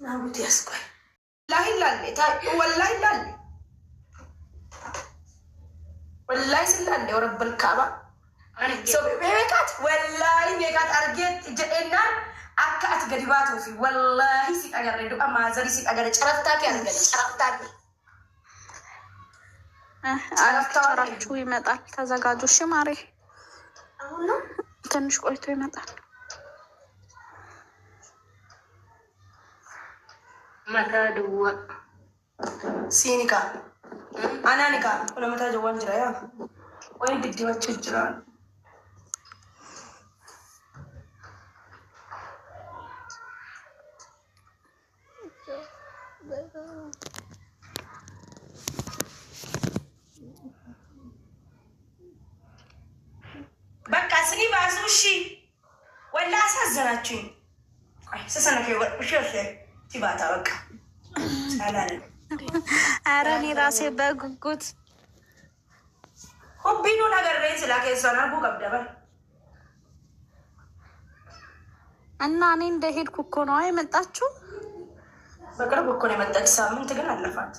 نابوت يسكوي لا إلا اللي والله إلا اللي والله سلا اللي ورب الكعبة سو بيكات والله بيكات أرجيت جئنا أكأت قريباته في والله سيت أجر ردو أما زري سيت أجر شرفتك يا رجال شرفتك አልተራችሁ ይመጣል። ተዘጋጁ። እሺ ማሬ ትንሽ ቆይቶ ይመጣል። መታ ድዋ ሲኒካ አናኒካ ለመታ ጀዋን ጅራ ያ ወይ ድድባቸው ይችላል። በቃ ስኒ ባሱ እሺ ወላ አሳዘናችሁኝ። ቆይ ስሰነከ ወሽ ሲባታ በቃ ሳላለ ኧረ እኔ ራሴ በጉጉት ሁቢኑ ነገር ላይ ስላከሰና አርጉ ቀብደበል እና እኔ እንደሄድኩ እኮ ነው የመጣችሁ። በቅርብ እኮ ነው የመጣች። ሳምንት ግን አለፋት።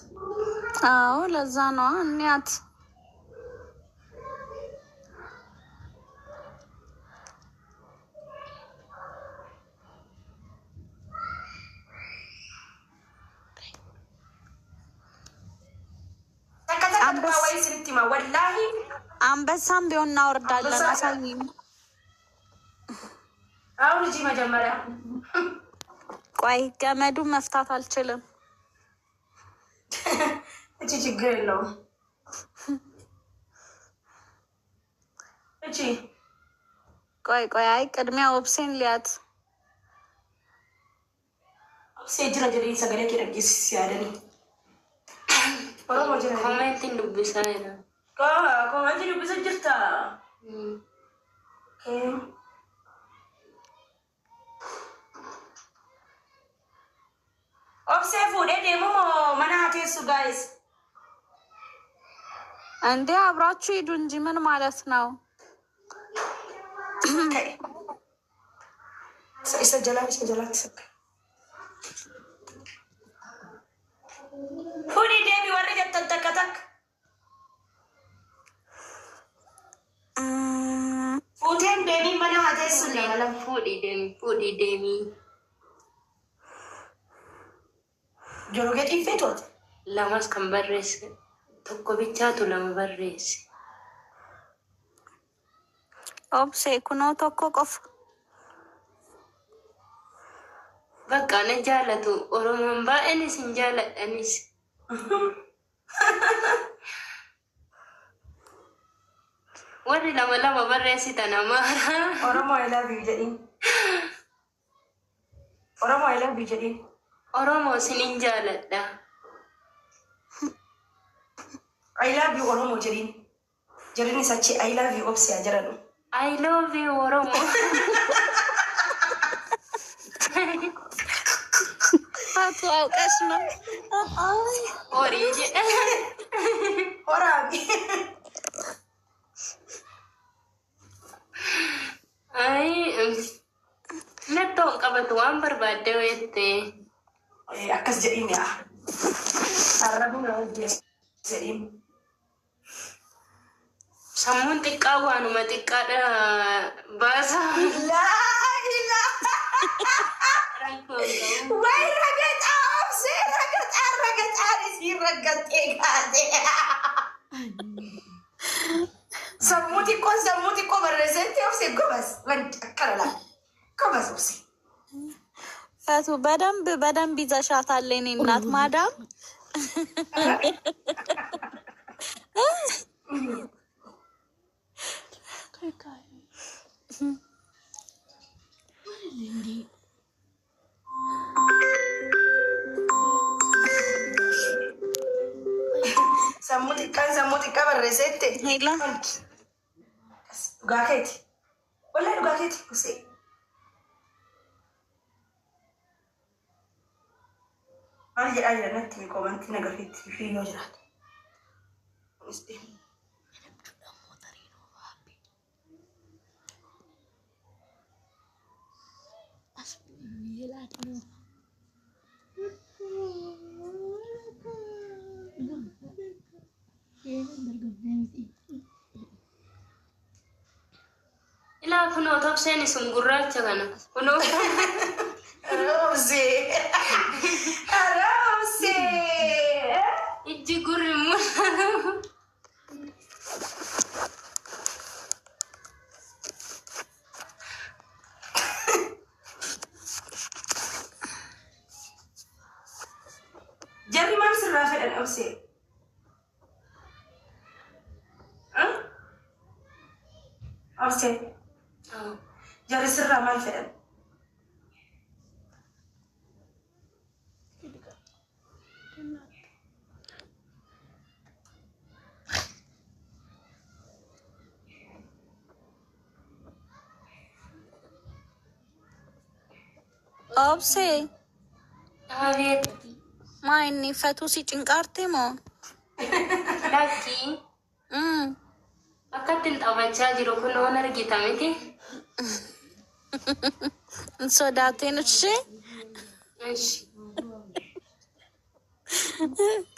አዎ ለዛ ነው እንያት አንበሳም ቢሆን እናወርዳለን። አሳይኝ። አሁን እጂ መጀመሪያ ቆይ ገመዱ መፍታት አልችልም። እቺ ችግር የለውም። እቺ ቆይ አይ ቅድሚያ ኦፕሴን ሊያት ሴጅራ ጀሪ ሰገለ ከረጊስ ሲያደኒ ኮሜንት እንዱብሳ ነው ኮሜንት እንዱብሳ ጅርታ ኦፕሴ ፉዴ ደሞ መናቴሱ ጋይስ እንዴ አብራችሁ ሂዱ እንጂ ምን ማለት ነው? ሰጀላ ተሰከ ፉዲ ደሚ ወረጀ ተንተከተክ ፉቴን ደሚ መናቴሱ ለለም ፉዲ ደሚ ጆሮ ገጥ ይፈቶት ለማስ ከንበሬስ tokko bichaatu lama barreesse. Obse kunoo tokko qofa. Bakka na jaalatu Oromoon baay'eenis hin jaaladhanis. Warri lama barreessitan amaara. Oromoo I love you jedhin. Oromoo I love you jedhin. Oromoo sinin jaaladha. I love you Oromo Jerin. Jerin is actually I love you Opsia Jerano. I love you Oromo. Hatu au kasma. Origi. Orabi. Ay, netto qabatu waan barbaadde wette. Akkas jedhin yaa. Arabu na jedhin. Samun xiqqaa waanuma xiqqaadha baasa. Way ragaxaa obsee ragaxaa isii ragaxee kaatee. Sammuu xiqqoo barreessetti obsee gobas wanti akkana laala gobas obsee. ፈቱ በደንብ ይዘሻታል የእኔ እናት ማዳም። Sammuuti barreessette. Heela. Dhugaakeeti. Wallahi dhugaakeeti. Kusee. Maal jedhaa jira natti komantii nagarreetti fi yoo jiraatu. obseen sun gurraacha kana kunoo Roobse. Roobse. ijji gurri mul'atu. Jarri maal sirraa fedhan obse? Obse. Jarri sirraa maal fedhan? ኦብሴ አቤት ማይኒ ፈቱ ሲጭንቃርቴ ሞ ላኪ akkatin taphachaa jiru kun waan argita miti. sodaatee nuti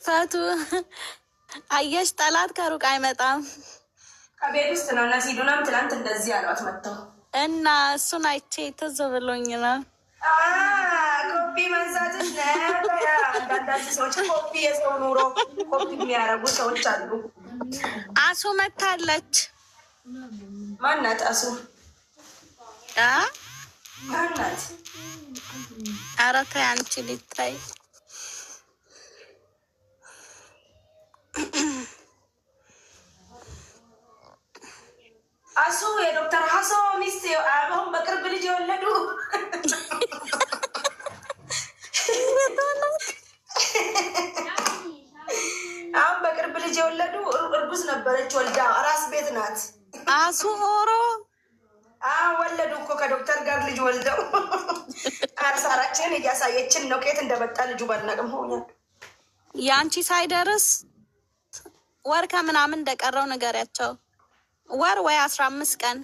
ፈቱ አየሽ ጠላት ከሩቅ አይመጣም። ከቤት ውስጥ ነው እና ሲዱናም ትናንት እንደዚህ አሏት መጥተው እና እሱን አይቼ ትዝ ብሎኝ ነው። ኮፒ መንሳትሽ ነበረ። አንዳንድ ሰዎች ኮፒ የሰው ኑሮ ኮፒ የሚያደርጉ ሰዎች አሉ። አሱ መታለች። ማናት አሱ? ማናት? ኧረ ተይ አንቺ ልታይ አሱ የዶክተር ሀሶ ሚስት አሁን በቅርብ ልጅ የወለዱ አሁን በቅርብ ልጅ የወለዱ እርጉዝ ነበረች። ወልዳ አራስ ቤት ናት። አሱ ኦሮ ወለዱ እኮ ከዶክተር ጋር ልጅ ወልደው አርሳራችንን እያሳየችን ነው። ከየት እንደመጣ ልጁ ባናቅም ሆኛል። የአንቺ ሳይደርስ ወር ከምናምን እንደቀረው ንገሪያቸው። ወር ወይ 15 ቀን